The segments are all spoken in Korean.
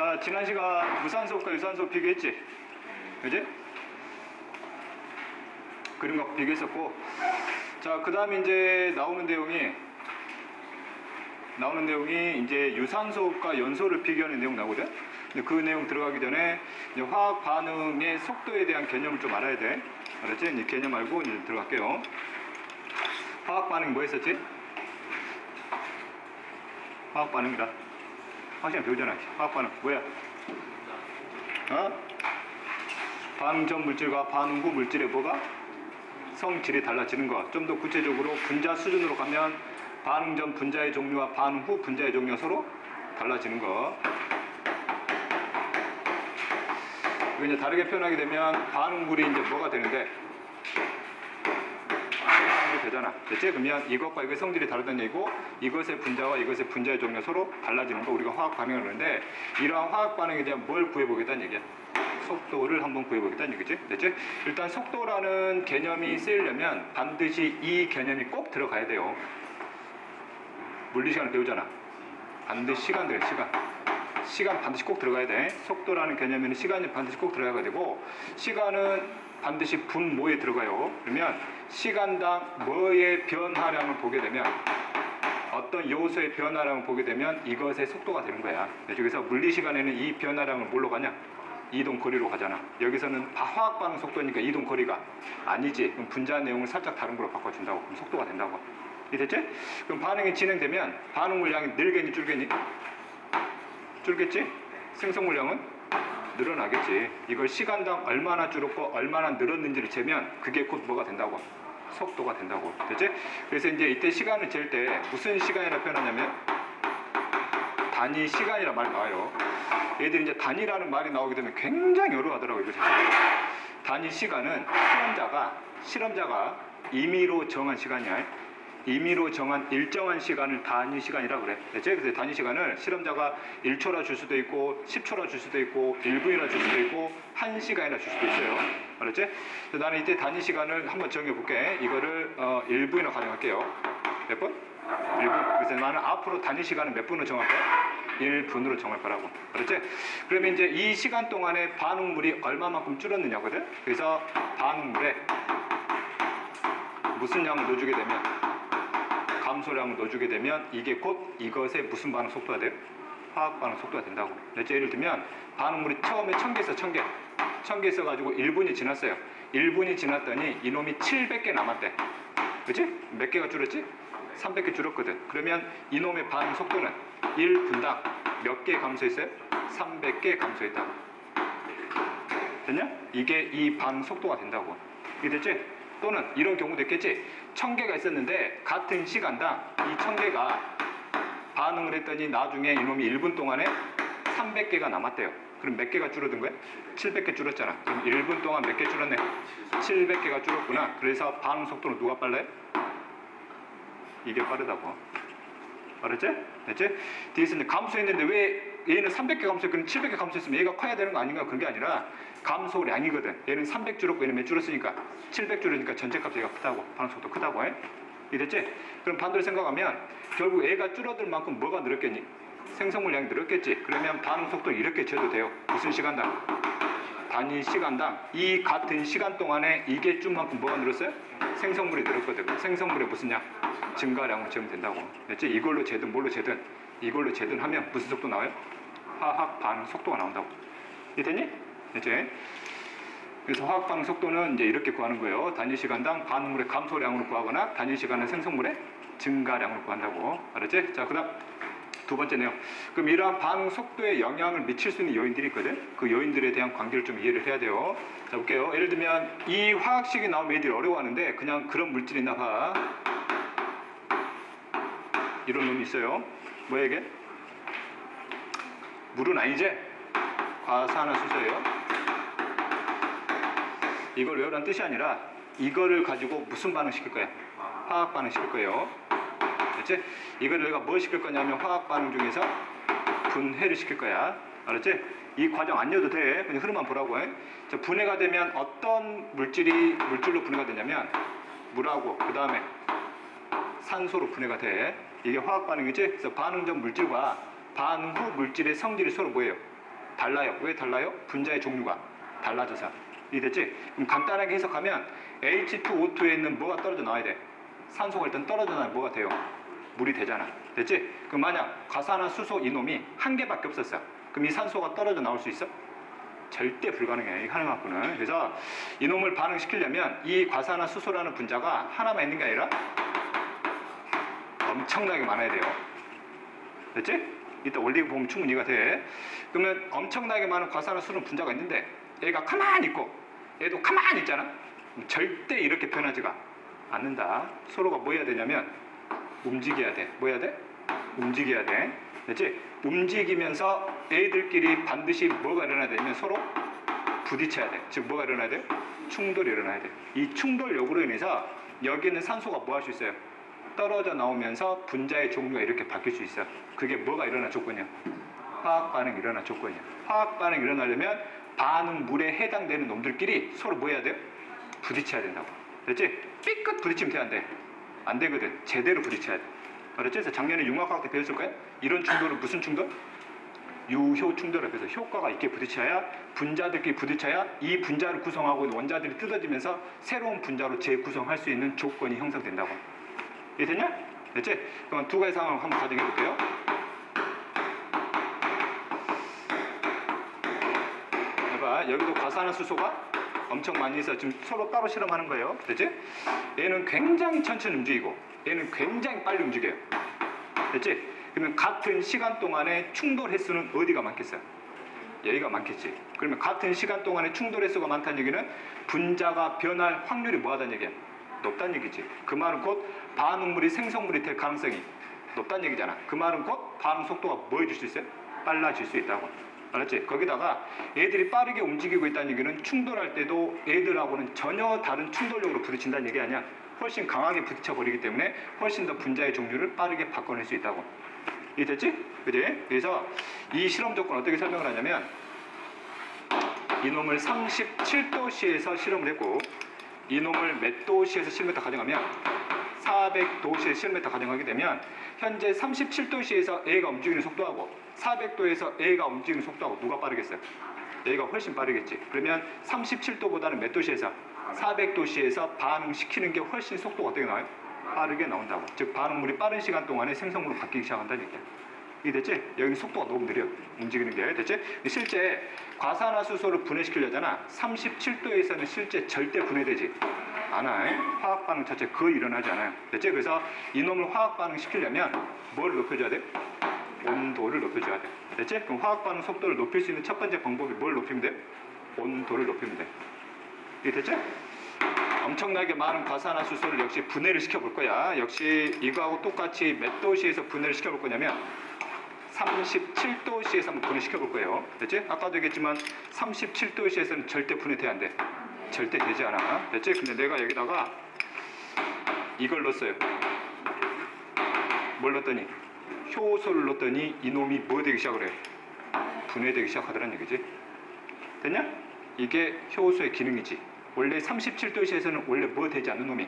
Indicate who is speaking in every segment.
Speaker 1: 자, 지난 시간 무산소과 유산소 비교했지? 그지? 그림 갖고 비교했었고, 자, 그 다음에 이제 나오는 내용이 이제 유산소과 연소를 비교하는 내용 나오거든? 근데 그 내용 들어가기 전에 이제 화학 반응의 속도에 대한 개념을 좀 알아야 돼. 알았지? 이제 개념 알고 이제 들어갈게요. 화학 반응이 뭐 했었지? 화학 반응이다. 화학 배우잖아. 화학 반응 뭐야? 반응 전 물질과 반응 후 물질의 뭐가? 성질이 달라지는 거. 좀 더 구체적으로 분자 수준으로 가면 반응 전 분자의 종류와 반응 후 분자의 종류가 서로 달라지는 거. 이거 이제 다르게 표현하게 되면 반응물이 이제 뭐가 되는데? 성질이 되잖아. 됐지? 그러면 이것과 이것의 성질이 다르다는 얘기고, 이것의 분자와 이것의 분자의 종류가 서로 달라지는 거 우리가 화학 반응을 하는데, 이러한 화학 반응에 대한 뭘 구해보겠다는 얘기야. 속도를 한번 구해보겠다는 얘기지. 됐지? 일단 속도라는 개념이 쓰이려면 반드시 이 개념이 꼭 들어가야 돼요. 물리 시간을 배우잖아. 반드시 시간 들어. 시간 반드시 꼭 들어가야 돼. 속도라는 개념에는 시간이 반드시 꼭 들어가야 되고, 시간은 반드시 분모에 들어가요. 그러면 시간당 뭐의 변화량을 보게 되면, 어떤 요소의 변화량을 보게 되면 이것의 속도가 되는 거야. 그래서 물리 시간에는 이 변화량을 뭘로 가냐? 이동 거리로 가잖아. 여기서는 화학 반응 속도니까 이동 거리가 아니지. 그럼 분자 내용을 살짝 다른 걸로 바꿔준다고. 그럼 속도가 된다고. 이해됐지? 그럼 반응이 진행되면 반응 물량이 늘겠니 줄겠니? 줄겠지? 생성 물량은 늘어나겠지. 이걸 시간당 얼마나 줄었고 얼마나 늘었는지를 재면 그게 곧 뭐가 된다고? 속도가 된다고. 됐지? 그래서 이제 이때 시간을 잴 때 무슨 시간이라 표현하냐면 단위 시간이라 말이 나와요. 얘들이 이제 단위라는 말이 나오게 되면 굉장히 어려워하더라고요. 이거 단위 시간은 실험자가 임의로 정한 시간이야. 임의로 정한 일정한 시간을 단위 시간이라 그래. 됐지? 그래서 단위 시간을 실험자가 1초라 줄 수도 있고 10초라 줄 수도 있고 1분이라 줄 수도 있고 1시간이라 줄 수도 있어요. 알았지? 그래서 나는 이때 단위 시간을 한번 정해볼게. 이거를 1분이라고 가정할게요. 몇 분? 1분. 그래서 나는 앞으로 단위 시간을 몇 분으로 정할 거야? 1분으로 정할 거라고. 그렇지? 그러면 이제 이 시간 동안에 반응물이 얼마만큼 줄었느냐거든? 그래서 반응물에 무슨 양을 넣어주게 되면, 감소량을 넣어주게 되면 이게 곧 이것의 무슨 반응 속도가 돼요? 화학 반응 속도가 된다고. 예를 들면 반응물이 처음에 1000개 있어. 1000개 있어가지고 1분이 지났어요. 1분이 지났더니 이놈이 700개 남았대. 그치? 몇 개가 줄었지? 300개 줄었거든. 그러면 이놈의 반응 속도는 1분당 몇 개 감소했어요? 300개 감소했다고. 됐냐? 이게 이 반응 속도가 된다고. 이게 됐지? 또는 이런 경우도 있겠지? 1000개가 있었는데 같은 시간당 이 1000개가 반응을 했더니 나중에 이놈이 1분 동안에 300개가 남았대요. 그럼 몇 개가 줄어든 거야? 700개 줄었잖아. 그럼 1분 동안 몇 개 줄었네? 700개가 줄었구나. 그래서 반응 속도는 누가 빨라요? 이게 빠르다고. 알았지? 됐지? 뒤에서 이제 감소했는데 왜 얘는 300개 감소했고 700개 감소했으면 얘가 커야 되는 거 아닌가? 그런 게 아니라 감소량이거든. 얘는 300 줄었고 얘는 몇 줄었으니까 700 줄으니까 전체 값이 얘가 크다고. 반응 속도 크다고. 이랬지? 그럼 반대로 생각하면 결국 얘가 줄어들 만큼 뭐가 늘었겠니? 생성물량이 늘었겠지. 그러면 반응 속도는 이렇게 재도 돼요. 무슨 시간당? 단위 시간당 이 같은 시간 동안에 이게 준 만큼 뭐가 늘었어요? 생성물이 늘었거든. 생성물의 무슨 양? 증가량을 재면 된다고. 됐지? 이걸로 재든 뭘로 재든 이걸로 재든 하면 무슨 속도 나와요? 화학 반응 속도가 나온다고. 이해됐니? 됐지? 그래서 화학 반응 속도는 이제 이렇게 구하는 거예요. 단위 시간당 반응물의 감소량으로 구하거나 단위 시간은 생성물의 증가량으로 구한다고. 알았지? 자, 그다음 두 번째 내용. 그럼 이러한 반응 속도에 영향을 미칠 수 있는 요인들이 있거든. 그 요인들에 대한 관계를 좀 이해를 해야 돼요. 자, 볼게요. 예를 들면 이 화학식이 나오면 애들이 어려워하는데 그냥 그런 물질이 있나 봐. 이런 놈이 있어요. 뭐야 이게? 물은 아니지? 과산화수소예요. 이걸 외우라는 뜻이 아니라 이거를 가지고 무슨 반응 시킬 거야? 화학 반응 시킬 거예요. 알았지? 이걸 내가 뭐 시킬 거냐면 화학 반응 중에서 분해를 시킬 거야. 알았지? 이 과정 안 넣어도 돼. 그냥 흐름만 보라고. 자, 분해가 되면 어떤 물질로 분해가 되냐면 물하고 그 다음에 산소로 분해가 돼. 이게 화학 반응이지? 그래서 반응 전 물질과 반응 후 물질의 성질이 서로 뭐예요? 달라요. 왜 달라요? 분자의 종류가 달라져서. 이해됐지? 그럼 간단하게 해석하면 H2O2에 있는 뭐가 떨어져 나와야 돼? 산소가 일단 떨어져 나면 뭐가 돼요? 물이 되잖아. 됐지? 그럼 만약 과산화수소 이놈이 한 개밖에 없었어. 그럼 이 산소가 떨어져 나올 수 있어? 절대 불가능해. 이 하나 갖고는. 그래서 이놈을 반응시키려면 이 과산화수소라는 분자가 하나만 있는 게 아니라 엄청나게 많아야 돼요. 됐지? 이따 올리고 보면 충분히 이해가 돼. 그러면 엄청나게 많은 과산화수소 분자가 있는데 얘가 가만히 있고 얘도 가만히 있잖아. 절대 이렇게 변하지가 않는다. 서로가 뭐 해야 되냐면 움직여야 돼. 뭐 해야 돼? 움직여야 돼. 됐지? 움직이면서 애들끼리 반드시 뭐가 일어나야 되냐면 서로 부딪혀야 돼. 즉 뭐가 일어나야 돼? 충돌이 일어나야 돼. 이 충돌력으로 인해서 여기 있는 산소가 뭐 할 수 있어요? 떨어져 나오면서 분자의 종류가 이렇게 바뀔 수 있어. 그게 뭐가 일어날 조건이야? 화학 반응이 일어날 조건이야. 화학 반응이 일어나려면 반응물에 해당되는 놈들끼리 서로 뭐 해야 돼요? 부딪혀야 된다고. 됐지? 삐끗 부딪히면 돼, 안 돼? 안 되거든. 제대로 부딪혀야 돼. 알았지? 그래서 작년에 융합화학 때 배웠을 거야? 이런 충돌은 무슨 충돌? 유효 충돌을 해서 효과가 있게 부딪혀야 분자들끼리 부딪혀야 이 분자를 구성하고 있는 원자들이 뜯어지면서 새로운 분자로 재구성할 수 있는 조건이 형성된다고. 이해됐냐? 됐지? 그럼 두 가지 상황을 한번 가정해 볼게요. 봐봐, 여기도 과산화수소가 엄청 많이 있어. 지금 서로 따로 실험하는 거예요. 됐지? 얘는 굉장히 천천히 움직이고 얘는 굉장히 빨리 움직여요. 됐지? 그러면 같은 시간 동안에 충돌 횟수는 어디가 많겠어요? 여기가 많겠지. 그러면 같은 시간 동안에 충돌 횟수가 많다는 얘기는 분자가 변할 확률이 뭐하다는 얘기야? 높다는 얘기지. 그 말은 곧 반응물이 생성물이 될 가능성이 높다는 얘기잖아. 그 말은 곧 반응 속도가 뭐 해줄 수 있어요? 빨라질 수 있다고. 알았지? 거기다가 애들이 빠르게 움직이고 있다는 얘기는 충돌할 때도 애들하고는 전혀 다른 충돌력으로 부딪힌다는 얘기 아니야. 훨씬 강하게 부딪혀 버리기 때문에 훨씬 더 분자의 종류를 빠르게 바꿔낼 수 있다고. 이해됐지? 그지? 그래서 이 실험 조건 어떻게 설명을 하냐면 이놈을 37도씨에서 실험을 했고 이놈을 몇 도씨에서 실험했다 가정하면 400도씨에서 실험했다 가정하게 되면 현재 37도씨에서 A가 움직이는 속도하고 400도에서 A가 움직이는 속도하고 누가 빠르겠어요? A가 훨씬 빠르겠지. 그러면 37도보다는 몇 도씨에서? 400도씨에서 반응시키는 게 훨씬 속도가 어떻게 나와요? 빠르게 나온다고. 즉 반응물이 빠른 시간 동안에 생성물로 바뀌기 시작한다는 얘기야. 이해됐지? 여기는 속도가 너무 느려. 움직이는 게. 됐지? 실제 과산화수소를 분해시키려잖아. 37도에서는 실제 절대 분해되지 않아요. 화학 반응 자체 거의 일어나지 않아요. 됐지? 그래서 이놈을 화학 반응 시키려면 뭘 높여줘야 돼? 온도를 높여줘야 돼. 됐지? 그럼 화학 반응 속도를 높일 수 있는 첫 번째 방법이 뭘 높이면 돼? 온도를 높이면 돼. 이해됐지? 엄청나게 많은 과산화수소를 역시 분해를 시켜볼 거야. 역시 이거하고 똑같이 몇 도씨에서 분해를 시켜볼 거냐면 37도씨에서 한번 분해시켜볼 거예요. 됐지? 아까도 얘기했지만 37도씨에서는 절대 분해돼 안 돼. 절대 되지 않아. 됐지? 근데 내가 여기다가 이걸 넣었어요. 뭘 넣었더니? 효소를 넣었더니 이놈이 뭐 되기 시작을 해? 분해되기 시작하더란 얘기지. 됐냐? 이게 효소의 기능이지. 원래 37도씨에서는 원래 뭐 되지 않는 놈이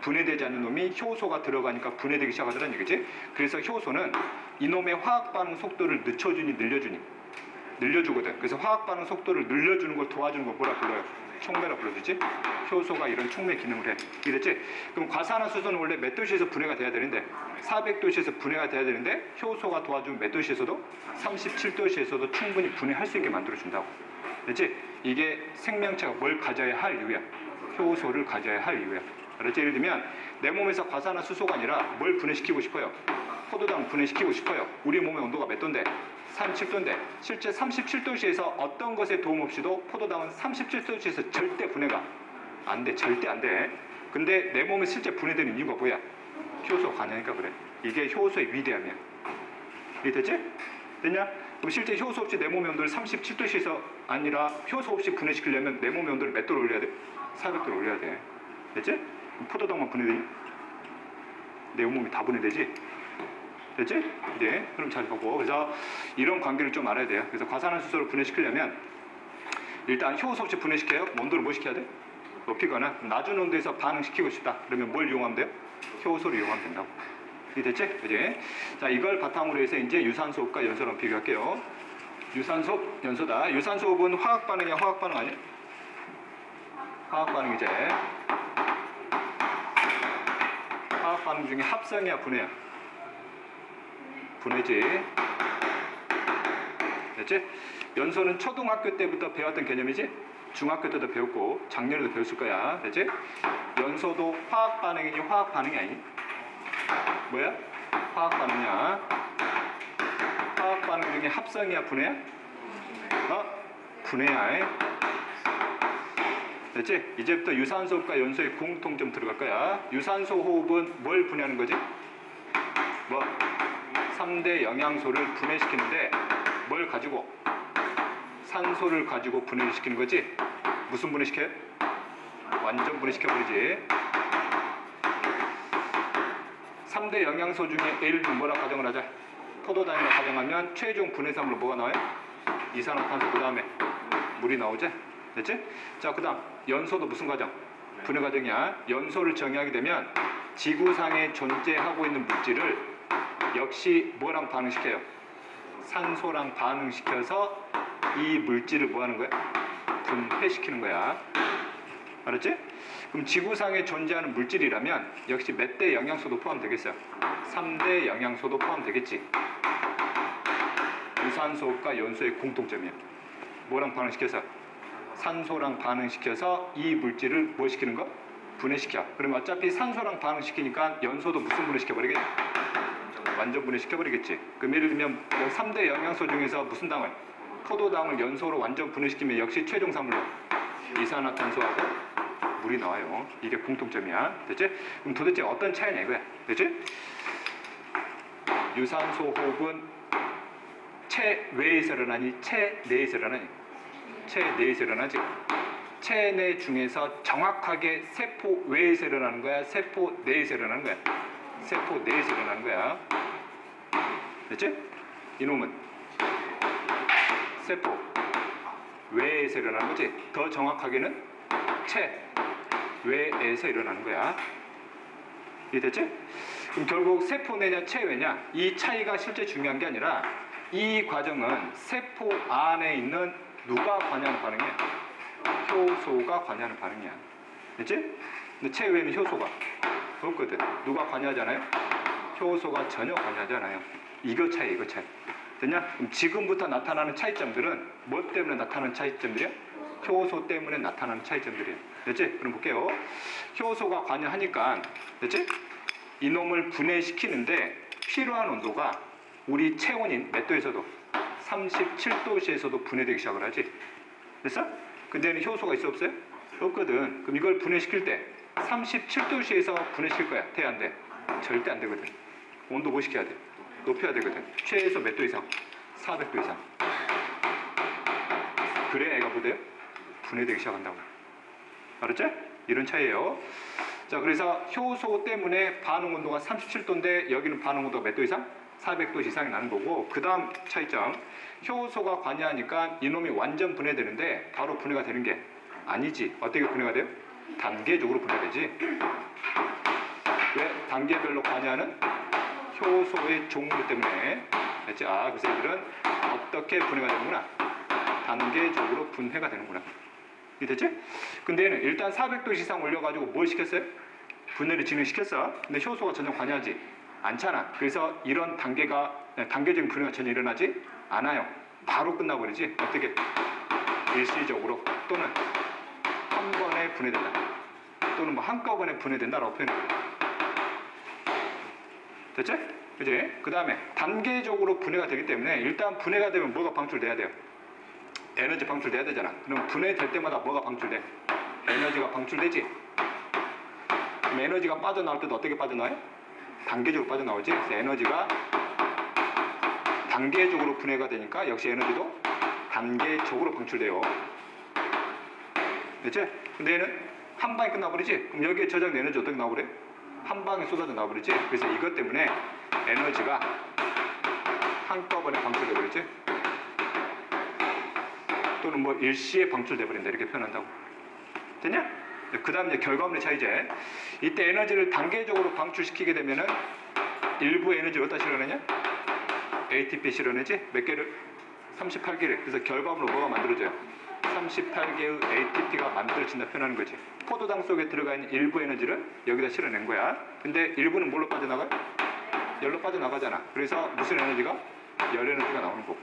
Speaker 1: 분해되지 않는 놈이 효소가 들어가니까 분해되기 시작하더란 얘기지. 그래서 효소는 이놈의 화학 반응 속도를 늦춰주니 늘려주거든. 그래서 화학 반응 속도를 늘려주는 걸 도와주는 걸 뭐라 불러요? 촉매라 불러주지. 효소가 이런 촉매 기능을 해. 이랬지? 그럼 과산화수소는 원래 몇 도씨에서 분해가 돼야 되는데 400도씨에서 분해가 돼야 되는데 효소가 도와주면 몇 도씨에서도 37도씨에서도 충분히 분해할 수 있게 만들어준다고. 됐지? 이게 생명체가 뭘 가져야 할 이유야? 효소를 가져야 할 이유야. 그렇지? 예를 들면 내 몸에서 과산화수소가 아니라 뭘 분해시키고 싶어요? 포도당 분해시키고 싶어요. 우리 몸의 온도가 몇 도인데? 37도인데 실제 37도씨에서 어떤 것에 도움 없이도 포도당은 37도씨에서 절대 분해가 안 돼. 절대 안 돼. 근데 내 몸에 실제 분해되는 이유가 뭐야? 효소가 관여하니까 그래. 이게 효소의 위대함이야. 이해됐지? 됐냐? 그럼 실제 효소 없이 내 몸의 온도를 37도씨에서 아니라 효소 없이 분해시키려면 내 몸의 온도를 몇 도로 올려야 돼? 400도로 올려야 돼. 됐지? 포도당만 분해되니? 내 온몸이 다 분해되지? 됐지? 네. 그럼 잘 보고. 그래서 이런 관계를 좀 알아야 돼요. 그래서 과산화수소를 분해시키려면 일단 효소 없이 분해시켜요. 온도를 뭐 시켜야 돼? 높이거나 낮은 온도에서 반응시키고 싶다. 그러면 뭘 이용하면 돼요? 효소를 이용하면 된다고. 이해됐지? 그지? 자, 이걸 바탕으로 해서 이제 유산소흡과 연소를 비교할게요. 유산소, 연소다. 유산소 호흡은 화학 반응이야, 화학 반응 아니야? 화학 반응이지. 화학 반응 중에 합성이야, 분해야? 분해지. 됐지? 연소는 초등학교 때부터 배웠던 개념이지? 중학교 때도 배웠고 작년에도 배웠을 거야. 됐지? 연소도 화학 반응이니 화학 반응이 아니니? 뭐야? 화학 반응이야. 화학 반응 중에 합성이야, 분해야? 분해야. 됐지? 이제부터 유산소 호흡과 연소의 공통점 들어갈 거야. 유산소 호흡은 뭘 분해하는 거지? 뭐? 3대 영양소를 분해시키는데 뭘 가지고? 산소를 가지고 분해를 시키는 거지? 무슨 분해시켜요? 완전 분해시켜버리지. 3대 영양소 중에 예를 들면 뭐라 가정을 하자. 포도당이라 가정하면 최종 분해산물로 뭐가 나와요? 이산화탄소, 그 다음에 물이 나오지? 됐지? 자, 그 다음 연소도 무슨 과정? 분해 과정이야. 연소를 정의하게 되면 지구상에 존재하고 있는 물질을 역시 뭐랑 반응시켜요? 산소랑 반응시켜서 이 물질을 뭐 하는 거야? 분해시키는 거야. 알았지? 그럼 지구상에 존재하는 물질이라면 역시 몇 대 영양소도 포함되겠어요? 3대 영양소도 포함되겠지. 유산소과 연소의 공통점이야. 뭐랑 반응시켜서? 산소랑 반응시켜서 이 물질을 뭐 시키는 거? 분해시켜. 그러면 어차피 산소랑 반응시키니까 연소도 무슨 분해시켜버리겠지? 완전 분해시켜버리겠지. 그럼 예를 들면 3대 영양소 중에서 무슨 당을? 포도당을 연소로 완전 분해시키면 역시 최종 산물로 이산화탄소하고 물이 나와요. 이게 공통점이야. 됐지? 그럼 도대체 어떤 차이냐 이거야. 됐지? 유산소 호흡은 체외에서 일어나니 체내에서 일어나니? 체내에서 일어나지. 체내 중에서 정확하게 세포 외에서 일어나는 거야? 세포 내에서 일어나는 거야? 세포 내에서 일어나는 거야. 됐지? 이놈은 세포 외에서 일어나는 거지. 더 정확하게는 체외에서 일어나는 거야. 이해됐지? 그럼 결국 세포 내냐 체외냐 이 차이가 실제 중요한 게 아니라 이 과정은 세포 안에 있는 누가 관여하는 반응이야? 효소가 관여하는 반응이야. 됐지? 근데 체외에는 효소가 없거든. 누가 관여하잖아요? 효소가 전혀 관여하지 않아요. 이거 차이, 이거 차이. 됐냐? 그럼 지금부터 나타나는 차이점들은 뭐 때문에 나타나는 차이점들이야? 효소 때문에 나타나는 차이점들이야. 됐지? 그럼 볼게요. 효소가 관여하니까, 됐지? 이놈을 분해시키는데 필요한 온도가 우리 체온인 몇 도에서도 37도씨에서도 분해되기 시작을 하지. 됐어? 근데는 효소가 있어 없어요? 없거든. 그럼 이걸 분해시킬 때 37도씨에서 분해시킬 거야. 돼 안 돼? 절대 안 되거든. 온도 뭐 시켜야 돼? 높여야 되거든. 최소 몇 도 이상? 400도 이상. 그래야 애가 뭐 돼요? 분해되기 시작한다고. 알았지? 이런 차이예요. 자, 그래서 효소 때문에 반응 온도가 37도인데 여기는 반응 온도가 몇 도 이상? 400도 이상이 나는 거고, 그 다음 차이점. 효소가 관여하니까 이놈이 완전 분해되는데 바로 분해가 되는 게 아니지. 어떻게 분해가 돼요? 단계적으로 분해되지. 왜? 단계별로 관여하는 효소의 종류 때문에. 됐지? 아, 그래서 이들은 어떻게 분해가 되는구나. 단계적으로 분해가 되는구나. 이해됐지? 근데 얘는 일단 400도 이상 올려가지고 뭘 시켰어요? 분해를 진행시켰어. 근데 효소가 전혀 관여하지 않잖아. 그래서 이런 단계적인 분해가 전혀 일어나지 않아요. 바로 끝나버리지. 어떻게? 일시적으로 또는 한 번에 분해된다. 또는 뭐 한꺼번에 분해된다라고 표현해버려. 됐지? 그지? 그 다음에 단계적으로 분해가 되기 때문에 일단 분해가 되면 뭐가 방출돼야 돼요? 에너지 방출돼야 되잖아. 그럼 분해될 때마다 뭐가 방출돼? 에너지가 방출되지? 그럼 에너지가 빠져나올 때도 어떻게 빠져나와요? 단계적으로 빠져나오지? 그래서 에너지가 단계적으로 분해가 되니까 역시 에너지도 단계적으로 방출돼요. 됐지? 근데 얘는 한 방에 끝나버리지? 그럼 여기에 저장된 에너지 어떻게 나오래? 한 방에 쏟아져 나와버리지? 그래서 이것 때문에 에너지가 한꺼번에 방출돼버리지? 또는 뭐 일시에 방출돼버린다 이렇게 표현한다고. 됐냐? 그 다음 이제 결과물의 차이지. 이때 에너지를 단계적으로 방출시키게 되면은 일부 에너지를 어디다 실어내냐? ATP 실어내지? 몇 개를? 38개를. 그래서 결과물로 뭐가 만들어져요? 38개의 ATP가 만들어진다 표현하는 거지. 포도당 속에 들어가 있는 일부 에너지를 여기다 실어낸 거야. 근데 일부는 뭘로 빠져나가요? 열로 빠져나가잖아. 그래서 무슨 에너지가? 열 에너지가 나오는 거고.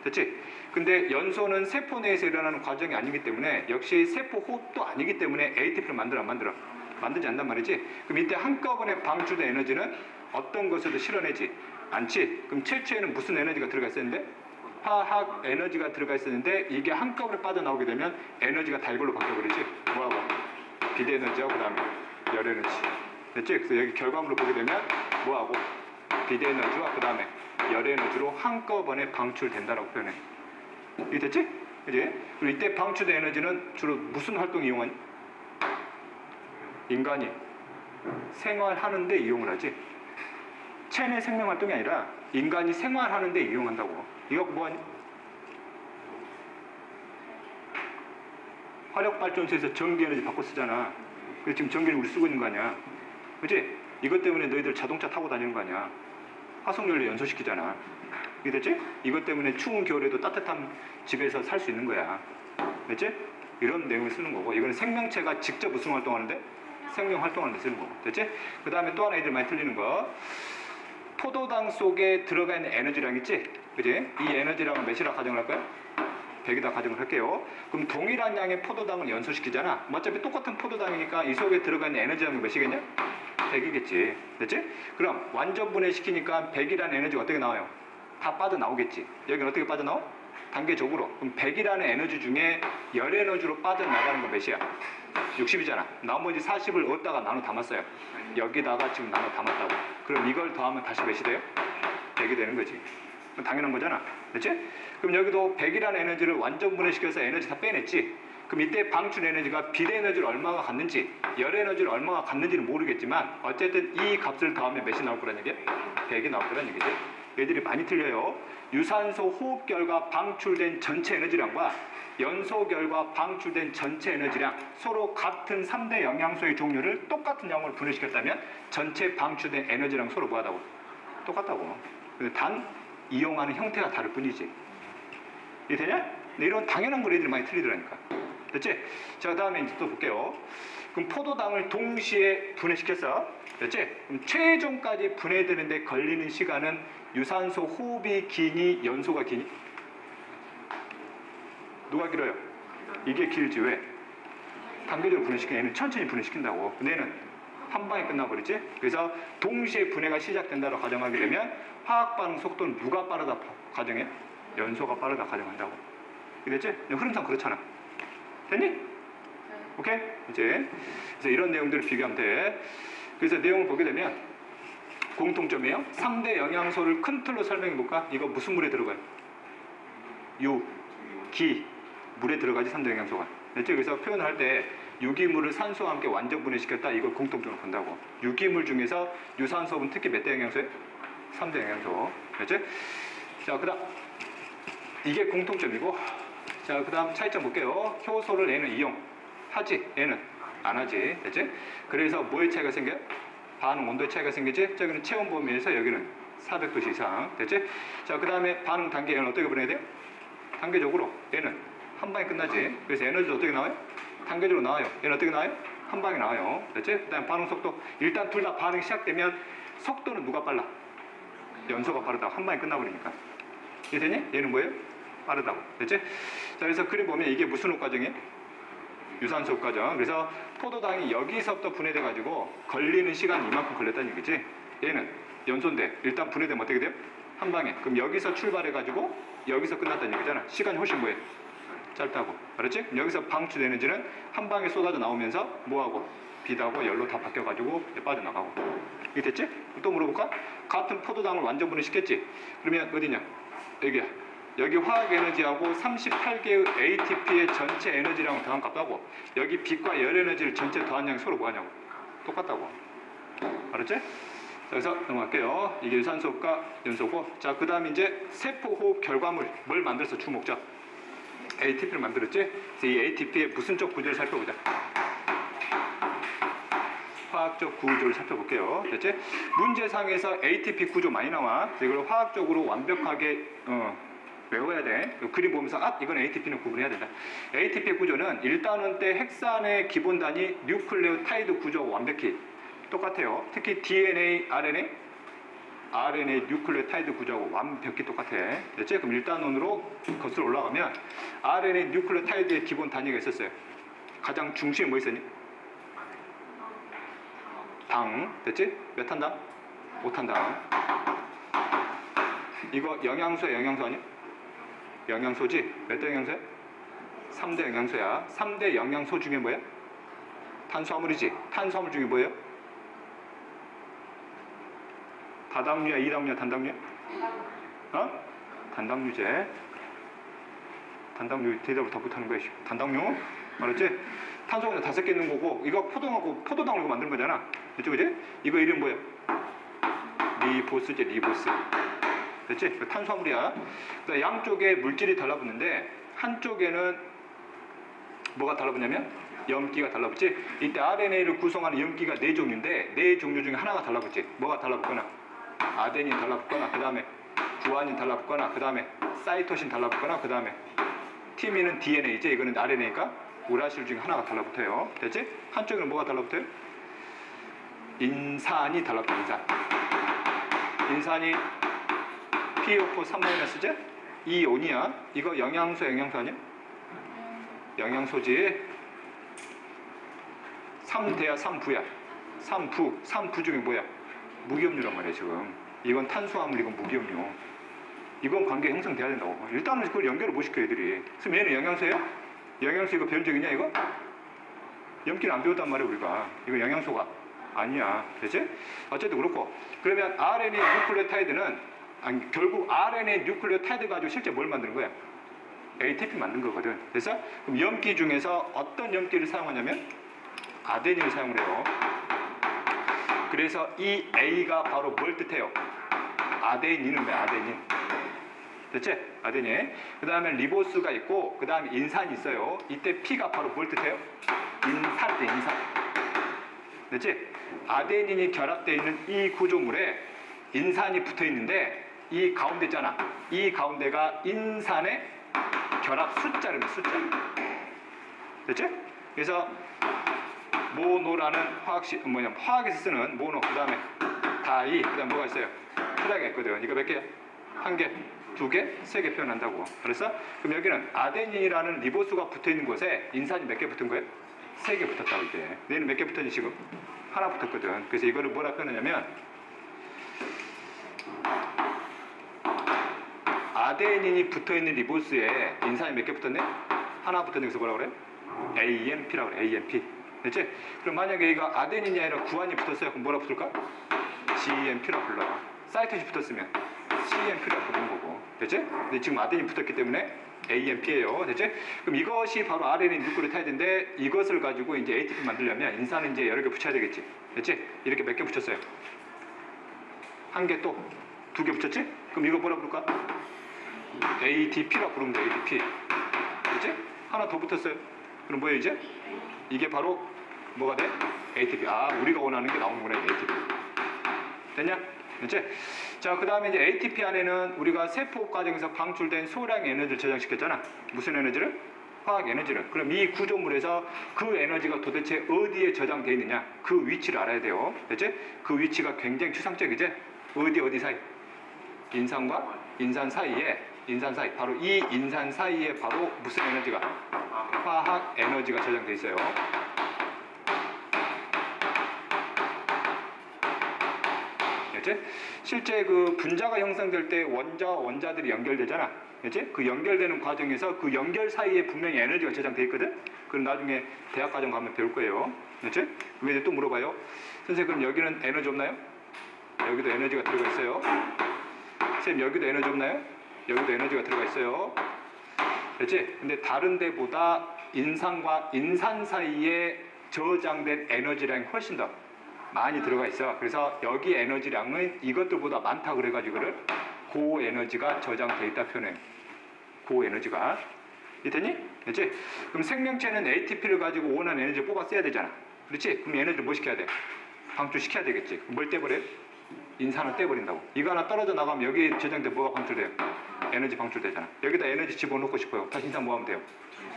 Speaker 1: 됐지? 근데 연소는 세포 내에서 일어나는 과정이 아니기 때문에, 역시 세포 호흡도 아니기 때문에 ATP를 만들어 안 만들어? 만들지 않단 말이지. 그럼 이때 한꺼번에 방출된 에너지는 어떤 것에도 실어내지 않지. 그럼 최초에는 무슨 에너지가 들어가 있었는데? 화학 에너지가 들어가 있었는데, 이게 한꺼번에 빠져나오게 되면 에너지가 다 이걸로 바뀌어버리지. 뭐하고? 비대에너지하고 그 다음에 열에너지. 됐지? 그래서 여기 결과물을 보게 되면 뭐하고? 비대에너지와 그 다음에 열에너지로 한꺼번에 방출된다라고 표현해. 이게 됐지? 그지? 그리고 이때 방출된 에너지는 주로 무슨 활동에 이용하니? 인간이 생활하는 데 이용을 하지. 체내 생명 활동이 아니라 인간이 생활하는 데 이용한다고. 이거 뭐하니? 화력발전소에서 전기에너지 바꿔 쓰잖아. 그래서 지금 전기를 우리 쓰고 있는 거 아니야. 그치? 이것 때문에 너희들 자동차 타고 다니는 거 아니야. 화석연료 연소시키잖아. 이게 됐지? 이것 때문에 추운 겨울에도 따뜻한 집에서 살 수 있는 거야. 됐지? 이런 내용을 쓰는 거고, 이거는 생명체가 직접 무슨 활동하는데? 생명 활동하는 데 쓰는 거고. 됐지? 그 다음에 또 하나 애들 많이 틀리는 거, 포도당 속에 들어가 있는 에너지량 있지? 그지? 이 에너지량을 몇이라 가정을 할까요? 100이다 가정을 할게요. 그럼 동일한 양의 포도당을 연소시키잖아. 어차피 똑같은 포도당이니까 이 속에 들어가 있는 에너지량이 몇이겠냐? 100이겠지. 됐지? 그럼 완전 분해시키니까 100이라는 에너지가 어떻게 나와요? 다 빠져나오겠지. 여기는 어떻게 빠져나와? 단계적으로. 그럼 100이라는 에너지 중에 열 에너지로 빠져나가는 건 몇이야? 60이잖아. 나머지 40을 어디다가 나눠 담았어요? 여기다가 지금 나눠 담았다고. 그럼 이걸 더하면 다시 몇이 돼요? 100이 되는 거지. 당연한 거잖아. 그렇지? 그럼 여기도 100이라는 에너지를 완전 분해시켜서 에너지 다 빼냈지. 그럼 이때 방출 에너지가 비대 에너지를 얼마가 갖는지, 열 에너지를 얼마가 갖는지는 모르겠지만 어쨌든 이 값을 더하면 몇이 나올 거란 얘기야? 100이 나올 거란 얘기지. 얘들이 많이 틀려요. 유산소 호흡 결과 방출된 전체 에너지량과 연소 결과 방출된 전체 에너지량, 서로 같은 3대 영양소의 종류를 똑같은 양으로 분해시켰다면 전체 방출된 에너지랑 서로 뭐하다고? 똑같다고. 근데 단 이용하는 형태가 다를 뿐이지. 이해되냐? 이런 당연한 걸 애들이 많이 틀리더라니까. 됐지? 자, 그 다음에 이제 또 볼게요. 그럼 포도당을 동시에 분해시켰어. 됐지? 그럼 최종까지 분해되는데 걸리는 시간은 유산소 호흡이 기니 연소가 기니? 누가 길어요? 이게 길지. 왜? 단계적으로 분해시키는 얘는 천천히 분해시킨다고. 근데 얘는 한 방에 끝나버리지? 그래서 동시에 분해가 시작된다고 가정하게 되면 화학 반응 속도는 누가 빠르다 가정해? 연소가 빠르다 가정한다고. 이랬지? 흐름상 그렇잖아. 됐니? 오케이? 이제 그래서 이런 내용들을 비교하면 돼. 그래서 내용을 보게 되면 공통점이에요. 3대 영양소를 큰 틀로 설명해 볼까? 이거 무슨 물에 들어가요? 유, 기, 물에 들어가지 3대 영양소가. 됐지? 그래서 표현을 할 때 유기물을 산소와 함께 완전 분해시켰다. 이걸 공통점으로 본다고. 유기물 중에서 유산소분 특히 몇 대 영양소예요? 3대 영양소. 됐지? 자, 그 다음 이게 공통점이고, 자, 그 다음 차이점 볼게요. 효소를 얘는 이용하지, 얘는 안 하지. 됐지? 그래서 뭐의 차이가 생겨요? 반응 온도의 차이가 생기지? 저기는 체온 범위에서 여기는 400도씨 이상. 됐지? 자, 그 다음에 반응 단계 얘는 어떻게 분해야 돼요? 단계적으로. 얘는 한 방에 끝나지. 그래서 에너지도 어떻게 나와요? 단계적으로 나와요. 얘는 어떻게 나와요? 한 방에 나와요. 됐지? 그 다음 반응 속도. 일단 둘 다 반응이 시작되면 속도는 누가 빨라? 연소가 빠르다고. 한 방에 끝나버리니까. 이해되니? 얘는 뭐예요? 빠르다고. 됐지? 자, 그래서 그림 보면 이게 무슨 호흡 과정이에요? 유산소 호흡 과정. 그래서 포도당이 여기서부터 분해돼가지고 걸리는 시간이 이만큼 걸렸다는 얘기지. 얘는 연소인데 일단 분해되면 어떻게 돼요? 한 방에. 그럼 여기서 출발해가지고 여기서 끝났다는 얘기잖아. 시간이 훨씬 뭐예요? 짧다고. 그렇지? 그럼 여기서 방출 에너지는 한 방에 쏟아져 나오면서 뭐하고? 빛하고 열로 다 바뀌어가지고 빠져나가고. 이게 됐지? 또 물어볼까? 같은 포도당을 완전 분해시켰지? 그러면 어디냐? 여기야. 여기 화학 에너지하고 38개의 ATP의 전체 에너지량을 더한 값도 하고, 여기 빛과 열 에너지를 전체 더한 양이 서로 뭐하냐고? 똑같다고. 알았지? 자, 그래서 넘어갈게요. 이게 유산소과 연소고. 자, 그 다음에 이제 세포 호흡 결과물 뭘 만들어서 주목자? ATP를 만들었지? 그래서 이 ATP의 무슨적 구조를 살펴보자. 화학적 구조를 살펴볼게요. 됐지? 문제상에서 ATP 구조 많이 나와. 이걸 화학적으로 완벽하게 외워야 돼. 그림 보면서 이건 ATP는 구분해야 된다. ATP 구조는 1단원 때 핵산의 기본 단위 뉴클레오타이드 구조와 완벽히 똑같아요. 특히 DNA, RNA 뉴클레오타이드 구조하고 완벽히 똑같아. 됐지? 그럼 1단원으로 거슬러 올라가면 RNA 뉴클레오타이드의 기본 단위가 있었어요. 가장 중심에 뭐 있었니? 당. 됐지? 몇 탄당? 5탄당. 이거 영양소야, 영양소 아니야? 영양소지? 몇 대 영양소야? 3대 영양소야. 3대 영양소 중에 뭐야? 탄수화물이지. 탄수화물 중에 뭐예요? 다당류야, 이당류야, 단당류야? 단당류제. 단당류 대답을 더 못하는 거야. 단당류. 알았지? 탄수화물 5개 있는 거고, 이거 포도당으로 만든 거잖아. 그치, 그치? 이거 이름 뭐야? 리보스제, 리보스. 됐지? 탄수화물이야. 양쪽에 물질이 달라붙는데 한쪽에는 뭐가 달라붙냐면 염기가 달라붙지. 이때 RNA를 구성하는 염기가 4종류인데 4종류 중에 하나가 달라붙지. 뭐가 달라붙거나 아데닌 달라붙거나 그 다음에 구아닌 달라붙거나 그 다음에 사이토신 달라붙거나 그 다음에 티민은 DNA지. 이거는 RNA니까 우라실 중에 하나가 달라붙어요. 됐지? 한쪽에는 뭐가 달라붙어요? 인산이 달라붙어. 인산이 PO4 3-제 이온이야. 이거 영양소 아니야? 영양소지. 3대야 3부야. 3부 중에 뭐야? 무기염료란 말이야 지금. 이건 탄수화물, 이건 무기염료. 이건 관계 형성돼야 된다고. 일단은 그걸 연결을 못 시켜 애들이. 그럼 얘는 영양소야? 영양소 이거 배운 적 있냐 이거? 염기는 안 배웠단 말이야 우리가. 이거 영양소가 아니야. 되지? 어쨌든 그렇고. 그러면 RNA 뉴클레오타이드는 결국 RNA 뉴클레오타이드 가지고 실제 뭘 만드는 거야? ATP 만든 거거든. 그래서 그럼 염기 중에서 어떤 염기를 사용하냐면 아데닌을 사용을 해요. 그래서 이 A가 바로 뭘 뜻해요? 아데닌은 뭐야? 아데닌. 됐지? 아데닌. 그 다음에 리보스가 있고 그 다음에 인산이 있어요. 이때 P가 바로 뭘 뜻해요? 인산. 됐지? 아데닌이 결합되어 있는 이 구조물에 인산이 붙어 있는데 이 가운데 있잖아. 이 가운데가 인산의 결합 숫자를 숫자. 됐지? 그래서 모노라는 화학에서 쓰는 모노, 그 다음에 다이, 그 다음에 뭐가 있어요? 트라이가 있거든. 이거 몇 개야? 1개, 2개, 3개 표현한다고. 그래서 그럼 여기는 아데닌이라는 리보스가 붙어 있는 곳에 인산이 몇 개 붙은 거예요? 3개 붙었다고 이게. 얘는 몇 개 붙었니 지금? 하나 붙었거든. 그래서 이거를 뭐라 표현하냐면 아데닌이 붙어있는 리보스에 인산이 몇 개 붙었네? 하나 붙었네. 그래서 뭐라 그래? AMP라고 그래. AMP. 됐지? 그럼 만약에 이거 아데닌이 아니라 구안이 붙었어요. 그럼 뭐라 붙을까? GMP라고 불러. 사이토신 붙었으면 CMP라고 부르는 거고. 됐지? 근데 지금 아데닌이 붙었기 때문에 AMP예요. 됐지? 그럼 이것이 바로 RNA 뉴클레오타이드인데 이것을 가지고 이제 ATP 만들려면 인산은 이제 여러 개 붙여야 되겠지. 됐지? 이렇게 몇 개 붙였어요? 1개 또 2개 붙였지? 그럼 이거 뭐라 부를까? ATP라고 부르면 돼. ATP. 그치? 하나 더 붙었어요. 그럼 뭐예요 이제? 이게 바로 뭐가 돼? ATP. 우리가 원하는 게 나오는구나. ATP. 됐냐? 됐지? 자, 그 다음에 이제 ATP 안에는 우리가 세포 과정에서 방출된 소량의 에너지를 저장시켰잖아. 무슨 에너지를? 화학 에너지를. 그럼 이 구조물에서 그 에너지가 도대체 어디에 저장되어 있느냐? 그 위치를 알아야 돼요. 됐지? 그 위치가 굉장히 추상적이지? 어디 사이? 인산과 인산 사이에, 바로 이 인산 사이에 바로 무슨 에너지가? 화학 에너지가 저장되어 있어요. 그렇지? 실제 그 분자가 형성될 때 원자와 원자들이 연결되잖아. 그렇지? 그 연결되는 과정에서 그 연결 사이에 분명히 에너지가 저장되어 있거든? 그럼 나중에 대학 과정 가면 배울 거예요. 그렇지? 그게 또 물어봐요. 선생님, 그럼 여기는 에너지 없나요? 여기도 에너지가 들어가 있어요. 선생님, 여기도 에너지 없나요? 여기도 에너지가 들어가 있어요. 그렇지? 근데 다른 데보다 인산과 인산 사이에 저장된 에너지량이 훨씬 더 많이 들어가 있어. 그래서 여기 에너지량은 이것들보다 많다 그래가지고 고에너지가 저장되어 있다 표현해. 고에너지가. 이해됐니? 그렇지? 그럼 생명체는 ATP를 가지고 원하는 에너지를 뽑아 써야 되잖아. 그렇지? 그럼 에너지를 뭐 시켜야 돼? 방출시켜야 되겠지. 뭘 떼버려? 인산을 떼버린다고. 이거 하나 떨어져 나가면 여기 저장돼 뭐가 방출돼요? 에너지 방출되잖아. 여기다 에너지 집어넣고 싶어요. 다시 인산 뭐 하면 돼요?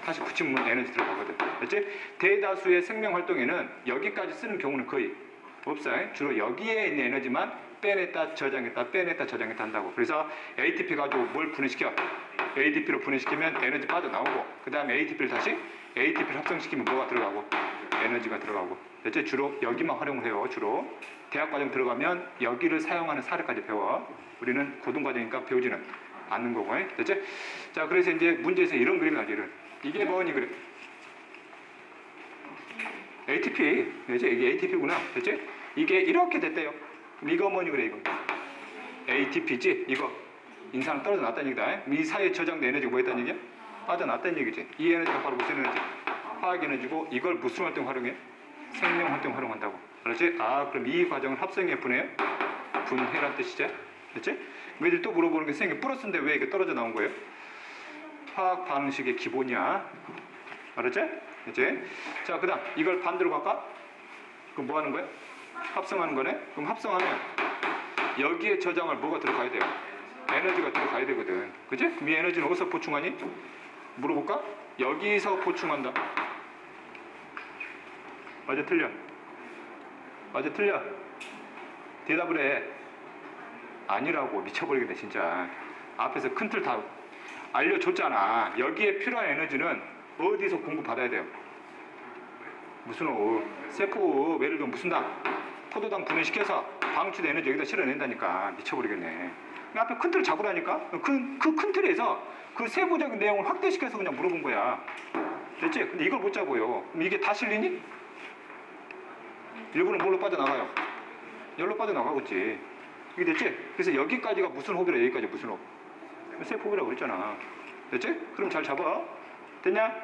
Speaker 1: 다시 붙이면 에너지 들어가거든. 그렇지? 대다수의 생명 활동에는 여기까지 쓰는 경우는 거의 없어요. 주로 여기에 있는 에너지만 빼냈다 저장했다 빼냈다 저장했다 한다고. 그래서 ATP 가지고 뭘 분해시켜? ADP로 분해시키면 에너지 빠져나오고, 그 다음에 ATP를 다시 ATP를 합성시키면 뭐가 들어가고? 에너지가 들어가고. 그렇지? 주로 여기만 활용을 해요. 주로 대학과정 들어가면 여기를 사용하는 사례까지 배워. 우리는 고등과정이니까 배우지는 않는 거고. 됐지? 자, 그래서 이제 문제에서 이런 그림이 나지. 이게 뭐니 그래? ATP. 그렇지? 이게 ATP구나. 됐지? 이게 이렇게 됐대요. 이거 뭐니 그래 이거? ATP지? 이거 인산은 떨어져 놨다는 얘기다. 이 사이에 저장된 에너지가 뭐 했다는 얘기야? 빠져났다는 얘기지. 이 에너지가 바로 무슨 에너지? 화학 에너지고, 이걸 무슨 활동 활용해? 생명 활동 활용한다고. 그렇지? 아, 그럼 이 과정을 합성에 분해요? 분해란 뜻이지? 그렇지? 왜들 또 물어보는 게 선생님 플러스인데 왜 이게 떨어져 나온 거예요? 화학 반응식의 기본이야. 알았지? 그렇지? 자, 그 다음 이걸 반대로 갈까? 그럼 뭐 하는 거야? 합성하는 거네? 그럼 합성하면 여기에 저장할 뭐가 들어가야 돼요? 에너지가 들어가야 되거든. 그치? 그럼 이 에너지는 어디서 보충하니? 물어볼까? 여기서 보충한다. 맞아 틀려? 맞아 틀려? 대답을 해. 아니라고. 미쳐버리겠네 진짜. 앞에서 큰 틀 다 알려줬잖아. 여기에 필요한 에너지는 어디서 공급받아야 돼요? 무슨 호흡? 세포호흡. 예를 들면 무슨 당? 포도당 분해시켜서 방출된 에너지 여기다 실어낸다니까. 미쳐버리겠네. 앞에 큰 틀을 잡으라니까. 그 큰 틀에서 그 세부적인 내용을 확대시켜서 그냥 물어본 거야. 됐지? 근데 이걸 못 잡아요. 그럼 이게 다 실리니? 일부는 뭘로 빠져나가요? 열로 빠져나가겠지. 이게 됐지? 그래서 여기까지가 무슨 호흡이라 여기까지 무슨 호흡? 세포호흡이라고 그랬잖아. 됐지? 그럼 잘 잡아. 됐냐?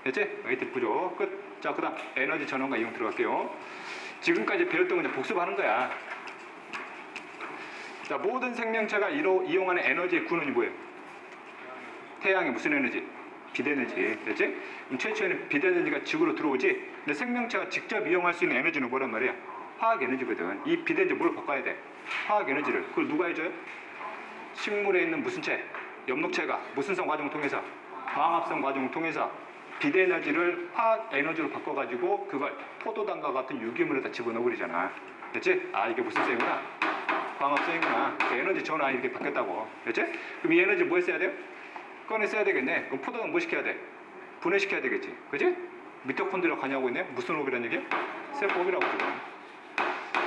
Speaker 1: 됐지? 여기 부족. 끝. 자, 그 다음 에너지 전원과 이용 들어갈게요. 지금까지 배웠던 건 이제 복습하는 거야. 자, 모든 생명체가 이용하는 에너지의 군원이 뭐예요? 태양의 무슨 에너지? 비대에너지. 됐지? 그럼 최초에는 비대에너지가 지구로 들어오지. 근데 생명체가 직접 이용할 수 있는 에너지는 뭐란 말이야? 화학 에너지거든. 이 비대에너지 뭘 바꿔야 돼? 화학 에너지를. 그걸 누가 해줘요? 식물에 있는 무슨 체? 엽록체가 무슨 성 과정을 통해서? 광합성 과정을 통해서 비대에너지를 화학 에너지로 바꿔가지고 그걸 포도당과 같은 유기물에다 집어넣어버리잖아. 됐지? 아, 이게 무슨 셈이구나? 광합성이구나. 에너지 전화 이렇게 바뀌었다고. 됐지? 그럼 이 에너지 뭐 했어야 돼요? 꺼내 써야 되겠네. 그럼 포도당 뭐 시켜야 돼? 분해시켜야 되겠지. 그지? 미토콘드리아 관여하고 있네. 무슨 호흡이라는 얘기야? 세포호흡이라고 지금.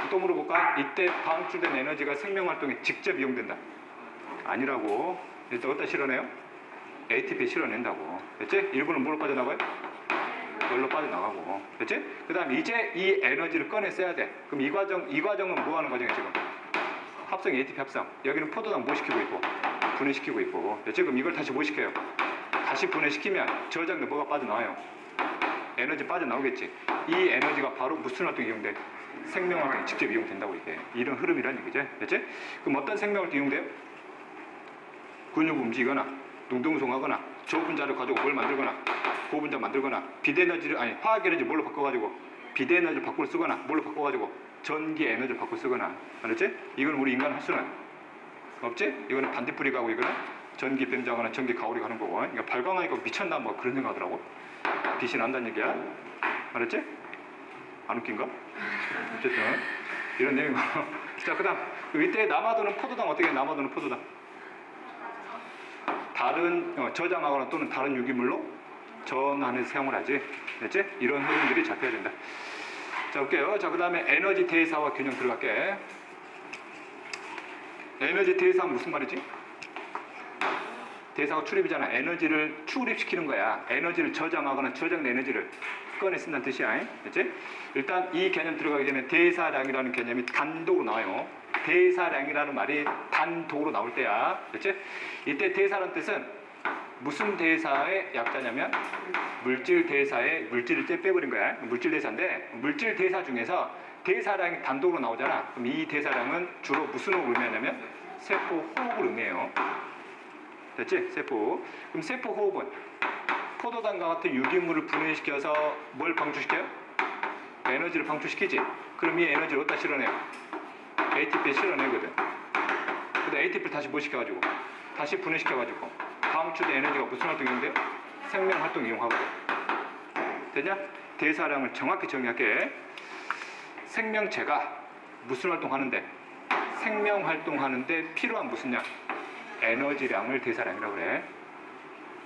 Speaker 1: 또 물어볼까? 이때 방출된 에너지가 생명활동에 직접 이용된다. 아니라고. 일단 어디다 실어내요? ATP에 실어낸다고. 됐지? 일부는 뭘로 빠져나가요? 열로 빠져나가고. 됐지? 그 다음 이제 이 에너지를 꺼내 써야 돼. 그럼 이 과정은 뭐 하는 과정이야 지금? 합성, ATP 합성. 여기는 포도당 뭐 시키고 있고? 분해시키고 있고. 됐지? 그럼 이걸 다시 뭐 시켜요? 다시 분해시키면 저장된 뭐가 빠져나와요? 에너지 빠져나오겠지. 이 에너지가 바로 무슨 활동에 이용돼? 생명활동에 직접 이용된다고 이게. 이런 흐름이란 얘기죠. 됐지? 그럼 어떤 생명활동에 이용돼요? 근육을 움직이거나 농동성하거나 저분자를 가지고 뭘 만들거나 고분자 만들거나 비대에너지를 화학에너지 뭘로 바꿔가지고 비대에너지를 바꾸어 쓰거나 뭘로 바꿔가지고 전기 에너지를 바꾸어 쓰거나. 알았지? 이건 우리 인간 할 수는 없지? 이거는 반딧불이 가고 이거는 전기 뱀자거나 전기 가오리 가는 거고. 그러니까 발광하니까 미쳤나 뭐 그런 생각하더라고. 빛이 난다는 얘기야. 알았지? 안 웃긴가? 어쨌든 이런 내용이고. 자, 그 다음 이때 남아도는 포도당 어떻게 해? 남아도는 포도당 다른 저장하거나 또는 다른 유기물로 전환해서 사용을 하지. 됐지? 이런 흐름들이 잡혀야 된다. 자, 볼게요. 자, 그 다음에 에너지 대사와 균형 들어갈게. 에너지 대사는 무슨 말이지? 대사가 출입이잖아. 에너지를 출입시키는 거야. 에너지를 저장하거나 저장된 에너지를 꺼내 쓴다는 뜻이야. 됐지? 일단 이 개념 들어가기 전에 대사량이라는 개념이 단독으로 나와요. 대사량이라는 말이 단독으로 나올 때야. 됐지? 이때 대사라는 뜻은 무슨 대사의 약자냐면 물질 대사의 물질을 빼버린 거야. 물질 대사인데 물질 대사 중에서 대사량이 단독으로 나오잖아. 그럼 이 대사량은 주로 무슨 호흡을 의미하냐면 세포 호흡을 의미해요. 됐지? 세포. 그럼 세포 호흡은 포도당과 같은 유기물을 분해시켜서 뭘 방출시켜요? 에너지를 방출시키지. 그럼 이 에너지를 어디다 실어내요? ATP에 실어내거든. 그다음 ATP를 다시 뭐 시켜가지고 다시 분해시켜가지고 방출된 에너지가 무슨 활동인데? 생명 활동 이용하고. 되냐? 대사량을 정확히 정의할게. 생명체가 무슨 활동하는데? 생명 활동하는데 필요한 무슨 양? 에너지량을 대사량이라고 그래.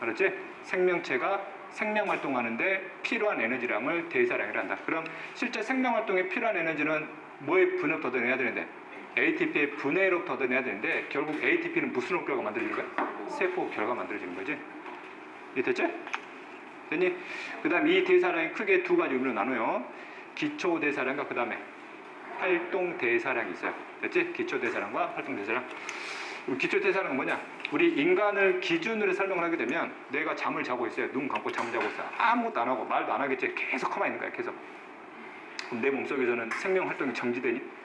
Speaker 1: 알았지? 생명체가 생명 활동하는데 필요한 에너지량을 대사량이라 한다. 그럼 실제 생명 활동에 필요한 에너지는 뭐에 분해로 걷어내야 되는데? ATP의 분해로 걷어내야 되는데 결국 ATP는 무슨 결과가 만들어지는 거야? 세포 결과가 만들어지는 거지. 이해됐지? 됐니? 그 다음 이 대사량이 크게 두 가지 의미로 나눠요. 기초 대사량과 그 다음에 활동 대사량이 있어요. 됐지? 기초 대사량과 활동 대사량. 기초 대사량은 뭐냐? 우리 인간을 기준으로 설명을 하게 되면 내가 잠을 자고 있어요. 눈 감고 잠을 자고 있어요. 아무것도 안 하고 말도 안 하겠지. 계속 가만히 있는 거야. 계속. 그럼 내 몸속에서는 생명 활동이 정지되니?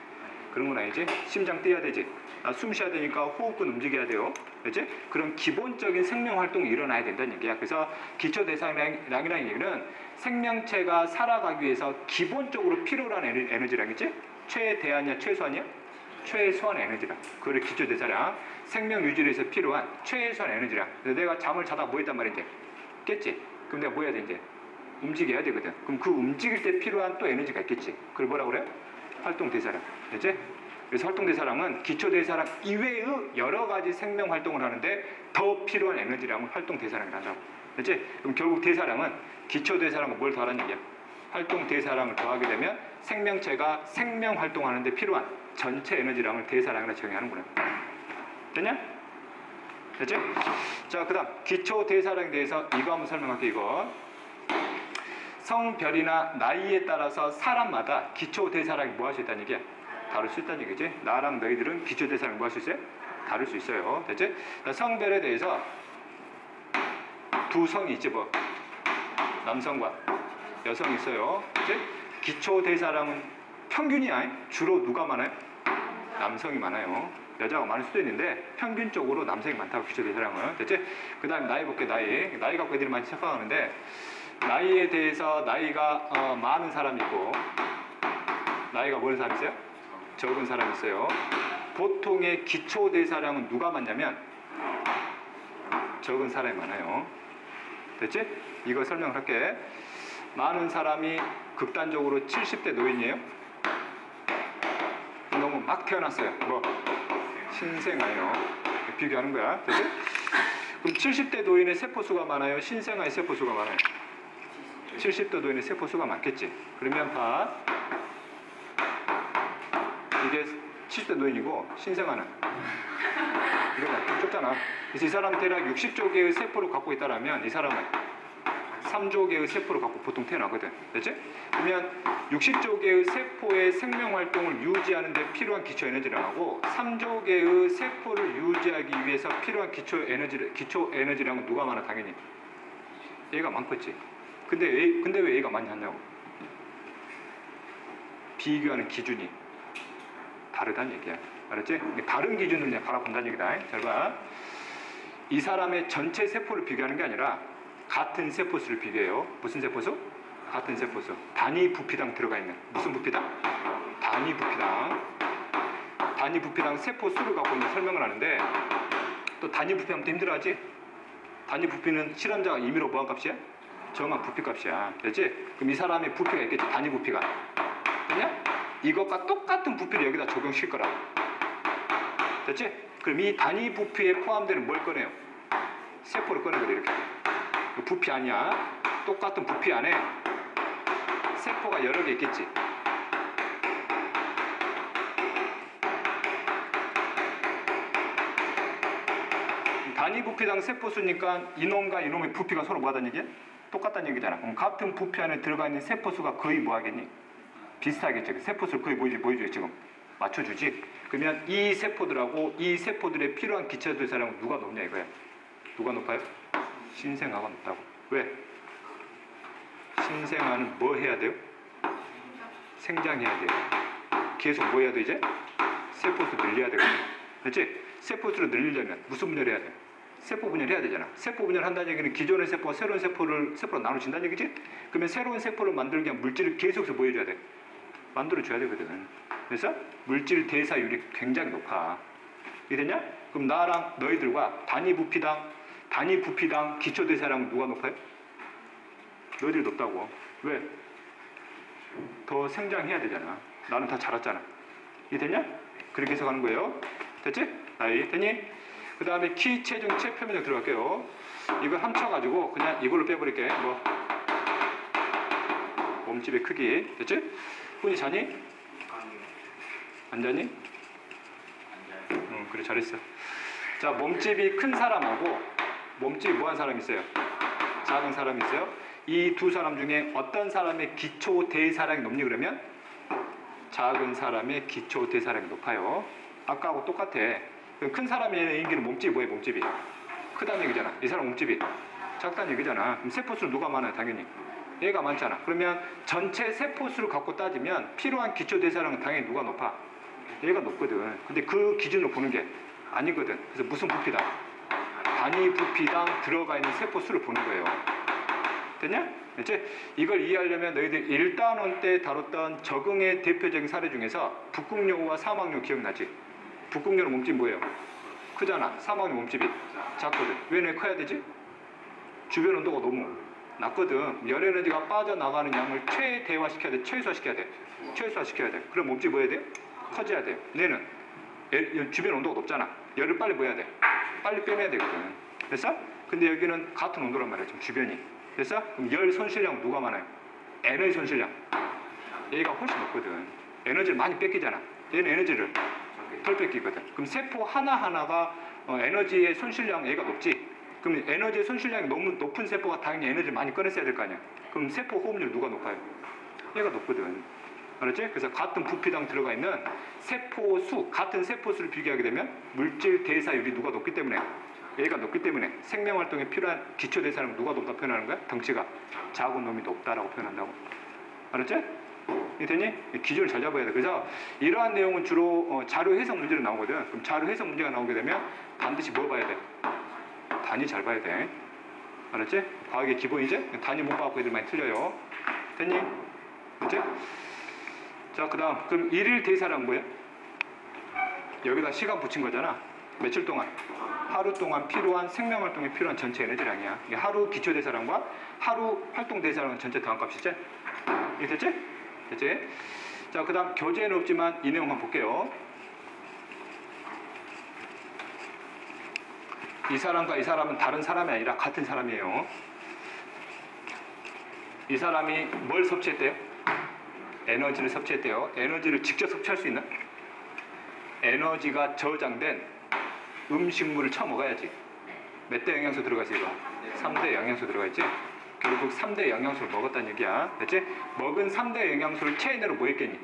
Speaker 1: 그런 건 아니지. 심장 뛰어야 되지. 숨 쉬어야 되니까 호흡은 움직여야 돼요. 그렇지? 그런 기본적인 생명 활동이 일어나야 된다는 얘기야. 그래서 기초 대사량이라는 얘기는 생명체가 살아가기 위해서 기본적으로 필요로 하는 에너지량이지. 최대한이야, 최소한이야? 최소한 에너지량. 그걸 기초 대사량. 생명 유지를 위해서 필요한 최소한 에너지량. 그래서 내가 잠을 자다 뭐 했단 말이야, 이제? 깼지? 그럼 내가 뭐 해야 돼, 이제? 움직여야 되거든. 그럼 그 움직일 때 필요한 또 에너지가 있겠지. 그걸 뭐라고 그래? 활동 대사량. 됐지? 그래서 활동 대사량은 기초 대사량 이외의 여러 가지 생명 활동을 하는데 더 필요한 에너지량을 활동 대사량이라고 한다고. 됐지? 그럼 결국 대사량은 기초 대사량과 뭘 더하라는 얘기야? 활동 대사량을 더하게 되면 생명체가 생명 활동하는데 필요한 전체 에너지량을 대사량이라 정의하는구나. 됐냐? 됐지? 자, 그 다음 기초 대사량에 대해서 이거 한번 설명할게. 이거 성별이나 나이에 따라서 사람마다 기초 대사량이 뭐 할 수 있다는 얘기야? 다를 수 있다는 얘기지. 나랑 너희들은 기초 대사량 뭐 할 수 있어요? 다를 수 있어요. 됐지? 성별에 대해서 두 성이 있지 뭐. 남성과 여성이 있어요. 그치? 기초 대사량은 평균이야. 주로 누가 많아요? 남성이 많아요. 여자가 많을 수도 있는데 평균적으로 남성이 많다고 기초 대사량은. 됐지? 그 다음에 나이 볼게. 나이 갖고 애들이 많이 착각하는데 나이에 대해서 나이가 많은 사람이 있고 나이가 많은 사람이 있어요? 적은 사람이 있어요. 보통의 기초 대사량은 누가 많냐면 적은 사람이 많아요. 됐지? 이거 설명을 할게. 많은 사람이 극단적으로 70대 노인이에요. 너무 막 태어났어요. 뭐 신생아예요. 비교하는 거야. 됐지? 그럼 70대 노인의 세포수가 많아요? 신생아의 세포수가 많아요? 70대 노인의 세포수가 많겠지. 그러면 봐. 이게 70대 노인이고 신생아는 이거 좁잖아. 그래서 이 사람 대략 60조 개의 세포를 갖고 있다라면 이 사람은 3조 개의 세포를 갖고 보통 태어나거든. 됐지? 그러면 60조 개의 세포의 생명 활동을 유지하는 데 필요한 기초 에너지량하고 3조 개의 세포를 유지하기 위해서 필요한 기초 에너지량은 누가 많아? 당연히 얘가 많겠지. 근데 왜 얘가 많이 하냐고. 비교하는 기준이 다르다는 얘기야. 알았지? 다른 기준으로 그냥 바라본다는 얘기다. 잘 봐. 이 사람의 전체 세포를 비교하는 게 아니라 같은 세포수를 비교해요. 무슨 세포수? 같은 세포수. 단위 부피당 들어가 있는. 무슨 부피당? 단위 부피당. 단위 부피당 세포수를 갖고 있는 설명을 하는데 또 단위 부피하면 또 힘들어하지? 단위 부피는 실험자가 임의로 뭐한 값이야? 정한 부피 값이야. 됐지? 그럼 이 사람의 부피가 있겠지. 단위 부피가. 됐냐? 이것과 똑같은 부피를 여기다 적용시킬 거라고. 됐지? 그럼 이 단위 부피에 포함되는 뭘 꺼내요? 세포를 꺼내거든. 이렇게. 부피 아니야. 똑같은 부피 안에 세포가 여러 개 있겠지. 단위 부피당 세포수니까 이놈과 이놈의 부피가 서로 뭐하다는 얘기야? 똑같다는 얘기잖아. 그럼 같은 부피 안에 들어가 있는 세포수가 거의 뭐 하겠니? 비슷하겠지. 세포수를 거의 보여주지 지금. 맞춰주지. 그러면 이 세포들하고 이 세포들의 필요한 기초 대사량은 누가 높냐 이거야. 누가 높아요? 신생아가 높다고. 왜? 신생아는 뭐 해야 돼요? 생장해야 돼요. 계속 뭐 해야 돼 이제? 세포수 늘려야 되거든. 그렇지? 세포수를 늘리려면 무슨 분열을 해야 돼? 세포 분열을 해야 되잖아. 세포 분열을 한다는 얘기는 기존의 세포와 새로운 세포로 나눠진다는 얘기지? 그러면 새로운 세포를 만들기 위한 물질을 계속해서 뭐 해줘야 돼? 만들어줘야 되거든. 그래서 물질 대사율이 굉장히 높아. 이해됐냐? 그럼 나랑 너희들과 단위 부피당 기초대사량 누가 높아요? 너희들이 높다고. 왜? 더 성장해야 되잖아. 나는 다 자랐잖아. 이해됐냐? 그렇게 해서 가는 거예요. 됐지? 아이, 됐니? 그 다음에 키, 체중, 체표면적 들어갈게요. 이거 합쳐가지고 그냥 이걸로 빼버릴게. 뭐 몸집의 크기. 됐지? 훈이 자니? 안 자니? 응, 그래, 잘했어. 자, 몸집이 큰 사람하고 몸집이 뭐한 사람 있어요? 작은 사람이 있어요. 이 두 사람 중에 어떤 사람의 기초 대사량이 높니 그러면? 작은 사람의 기초 대사량이 높아요. 아까하고 똑같아. 큰 사람의 인기는 몸집이 뭐예요? 몸집이 크다는 얘기잖아. 이 사람 몸집이 작다는 얘기잖아. 그럼 세포수는 누가 많아요? 당연히 얘가 많잖아. 그러면 전체 세포수를 갖고 따지면 필요한 기초 대사량은 당연히 누가 높아? 얘가 높거든. 근데 그 기준으로 보는 게 아니거든. 그래서 무슨 부피당? 단위 부피당 들어가 있는 세포수를 보는 거예요. 됐냐? 이제 이걸 이해하려면 너희들 1단원 때 다뤘던 적응의 대표적인 사례 중에서 북극여우와 사막여우 기억나지? 북극여우 몸집이 뭐예요? 크잖아. 사막여우 몸집이 작거든. 왜 커야 되지? 주변 온도가 너무 낮거든. 열 에너지가 빠져나가는 양을 최대화시켜야 돼? 최소화시켜야 돼? 최소화시켜야 돼. 그럼 몸집이 뭐 해야 돼? 커져야 돼. 얘는 주변 온도가 높잖아. 열을 빨리 뭐 해야 돼? 빨리 빼내야 되거든. 됐어? 근데 여기는 같은 온도란 말이야. 지금 주변이. 됐어? 그럼 열 손실량 누가 많아요? 에너지 손실량. 얘가 훨씬 높거든. 에너지를 많이 뺏기잖아. 얘는 에너지를 덜 뺏기거든. 그럼 세포 하나하나가 에너지의 손실량 얘가 높지? 그럼 에너지의 손실량이 너무 높은 세포가 당연히 에너지를 많이 꺼냈어야 될 거 아니야. 그럼 세포 호흡률 누가 높아요? 얘가 높거든. 알았지? 그래서 같은 부피당 들어가 있는 세포수, 같은 세포수를 비교하게 되면 물질 대사율이 누가 높기 때문에 얘가 높기 때문에 생명활동에 필요한 기초대사량은 누가 높다 표현하는 거야? 덩치가 작은 놈이 높다라고 표현한다고. 알았지? 이해되니? 기준을 잘 잡아야 돼. 그래서 이러한 내용은 주로 자료 해석 문제로 나오거든. 그럼 자료 해석 문제가 나오게 되면 반드시 뭐 봐야 돼? 단위 잘 봐야 돼. 알았지? 과학의 기본이지? 단위 못 봐갖고 애들 많이 틀려요. 됐니? 알았지? 자, 그 다음 그럼 일일 대사량 뭐야? 여기다 시간 붙인 거잖아. 며칠 동안? 하루 동안 필요한 생명활동에 필요한 전체 에너지량이야. 이게 하루 기초대사량과 하루 활동대사량은 전체 더한값이지? 이게 됐지? 됐지? 자, 그 다음 교재에는 없지만 이 내용만 볼게요. 이 사람과 이 사람은 다른 사람이 아니라 같은 사람이에요. 이 사람이 뭘 섭취했대요? 에너지를 섭취했대요. 에너지를 직접 섭취할 수 있나? 에너지가 저장된 음식물을 처먹어야지. 몇 대 영양소 들어가 있어 이거? 3대 영양소 들어가 있지? 결국 3대 영양소를 먹었다는 얘기야. 됐지? 먹은 3대 영양소를 체내로 뭐 했겠니?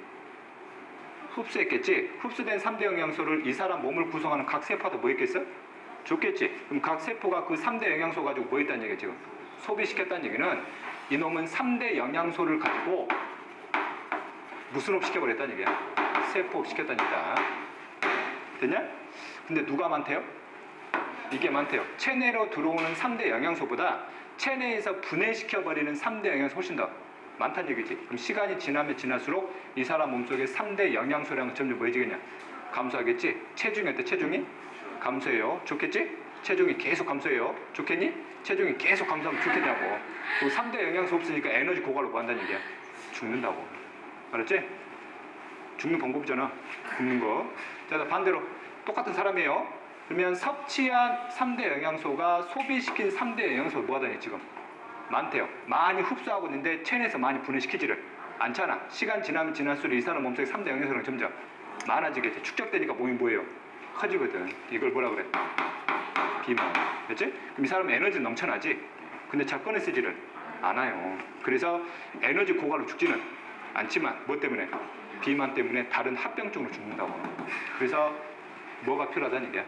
Speaker 1: 흡수했겠지? 흡수된 3대 영양소를 이 사람 몸을 구성하는 각 세포한테 뭐 했겠어? 줬겠지? 그럼 각 세포가 그 3대 영양소 가지고 뭐 했다는 얘기야 지금? 소비시켰다는 얘기는 이놈은 3대 영양소를 가지고 무슨 업 시켜버렸다는 얘기야? 세포업 시켰다는 얘기다. 됐냐? 근데 누가 많대요? 이게 많대요. 체내로 들어오는 3대 영양소보다 체내에서 분해시켜버리는 3대 영양소 훨씬 더 많다는 얘기지. 그럼 시간이 지나면 지날수록 이 사람 몸속에 3대 영양소량은 점점 뭐해지겠냐? 감소하겠지? 체중이 어때? 체중이? 감소해요. 좋겠지? 체중이 계속 감소해요. 좋겠니? 체중이 계속 감소하면 좋겠냐고. 그 3대 영양소 없으니까 에너지 고갈로 뭐 한다는 얘기야? 죽는다고. 알았지? 죽는 방법이잖아. 굶는 거. 자, 반대로 똑같은 사람이에요. 그러면 섭취한 3대 영양소가 소비시킨 3대 영양소를 뭐 하다니 지금? 많대요. 많이 흡수하고 있는데 체내에서 많이 분해시키지를 않잖아. 시간 지나면 지날수록 이 사람 몸속에 3대 영양소는 점점 많아지겠지. 축적되니까 몸이 뭐예요? 커지거든. 이걸 뭐라 그래? 비만. 그렇지? 그럼 이 사람은 에너지 넘쳐나지? 근데 잘 꺼내 쓰지를 않아요. 그래서 에너지 고갈로 죽지는 않지만 뭐 때문에? 비만 때문에 다른 합병증으로 죽는다고. 그래서 뭐가 필요하다는 얘기야?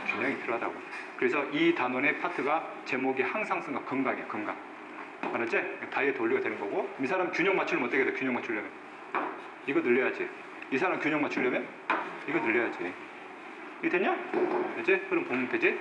Speaker 1: 균형이 필요하다고. 그래서 이 단원의 파트가 제목이 항상성과 건강이야. 건강. 알았지? 다이어트 올려야 되는 거고. 이 사람 균형 맞추려면 어떻게 해야 돼? 균형 맞추려면 이거 늘려야지. 이 사람 균형 맞추려면 이거 늘려야지. 이게 됐냐? 됐지? 그럼 보면 되지?